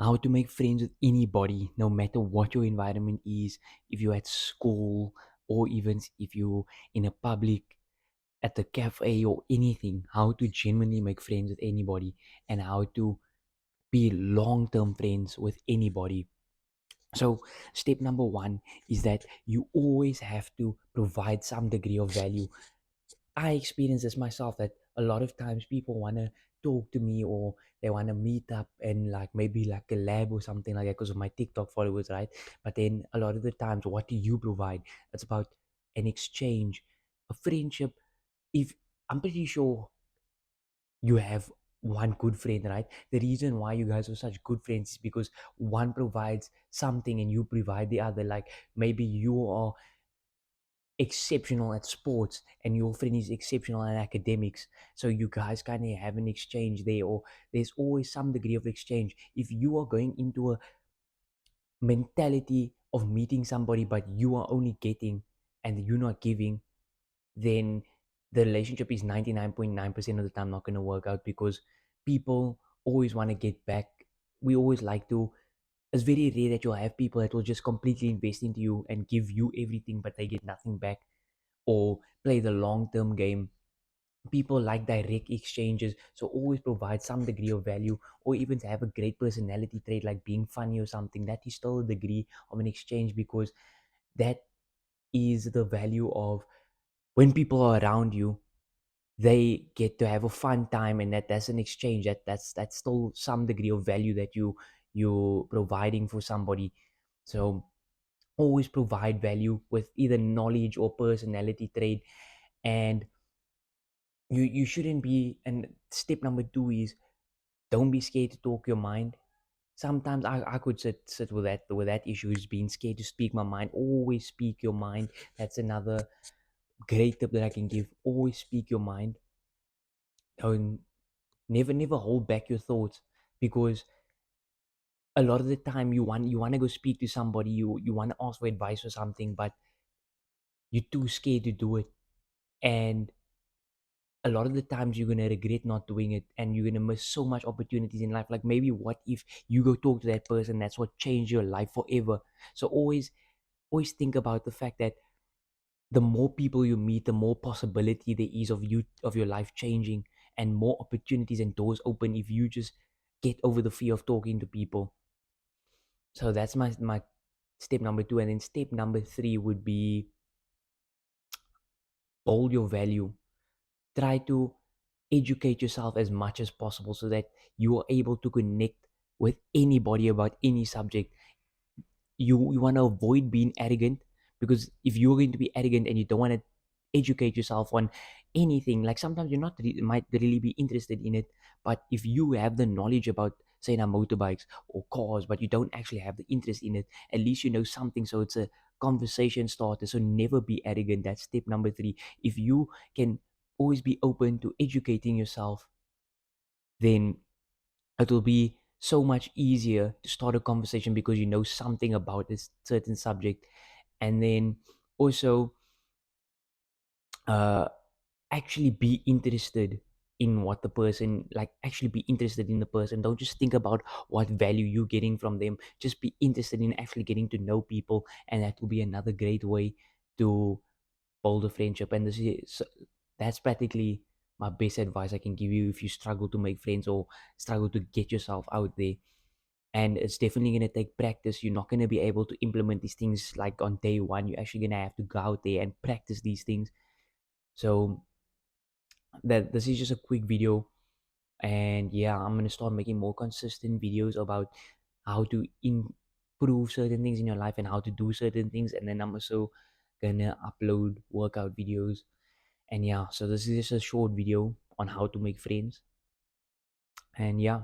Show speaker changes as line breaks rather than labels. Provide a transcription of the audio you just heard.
how to make friends with anybody, no matter what your environment is, if you're at school or even if you're in a public, at the cafe or anything, how to genuinely make friends with anybody and how to be long-term friends with anybody. So step number one is that you always have to provide some degree of value. I experience this myself that a lot of times people want to talk to me or they want to meet up and like maybe like a lab or something like that because of my TikTok followers, right? But then a lot of the times, what do you provide? It's about an exchange, a friendship. If I'm pretty sure you have one good friend, right? The reason why you guys are such good friends is because one provides something and you provide the other. Like maybe you are exceptional at sports and your friend is exceptional at academics, so you guys kind of have an exchange there, or there's always some degree of exchange. If you are going into a mentality of meeting somebody but you are only getting and you're not giving, then the relationship is 99.9% of the time not going to work out, because people always want to get back. We always like to, it's very rare that you'll have people that will just completely invest into you and give you everything but they get nothing back, or play the long term game. People like direct exchanges, so always provide some degree of value, or even to have a great personality trait like being funny or something. That is still a degree of an exchange, because that is the value of when people are around you, they get to have a fun time, and that's an exchange. That's still some degree of value that you're providing for somebody. So always provide value with either knowledge or personality trait. And you shouldn't be, and step number two is don't be scared to talk your mind. Sometimes I could sit with that issue, is being scared to speak my mind. Always speak your mind. That's another great tip that I can give. Always speak your mind. Don't, never hold back your thoughts, because a lot of the time you want to go speak to somebody, you want to ask for advice or something, but you're too scared to do it. And a lot of the times you're gonna regret not doing it, and you're gonna miss so much opportunities in life. Like maybe what if you go talk to that person, that's what changed your life forever. So always think about the fact that the more people you meet, the more possibility there is of your life changing, and more opportunities and doors open if you just get over the fear of talking to people. So that's my step number two. And then step number three would be hold your value. Try to educate yourself as much as possible so that you are able to connect with anybody about any subject. You want to avoid being arrogant, because if you're going to be arrogant and you don't want to educate yourself on anything, like sometimes you're not might really be interested in it, but if you have the knowledge about, say now, motorbikes or cars, but you don't actually have the interest in it, at least you know something, so it's a conversation starter. So never be arrogant. That's step number three. If you can always be open to educating yourself, then it will be so much easier to start a conversation because you know something about this certain subject. And then also uh actually be interested in what the person, like actually be interested in the person. Don't just think about what value you're getting from them. Just be interested in actually getting to know people, and that will be another great way to build a friendship. And that's practically my best advice I can give you if you struggle to make friends or struggle to get yourself out there. And it's definitely going to take practice. You're not going to be able to implement these things like on day one. You're actually going to have to go out there and practice these things. So that this is just a quick video. And yeah, I'm going to start making more consistent videos about how to improve certain things in your life and how to do certain things. And then I'm also gonna upload workout videos. And yeah, so this is just a short video on how to make friends. And yeah,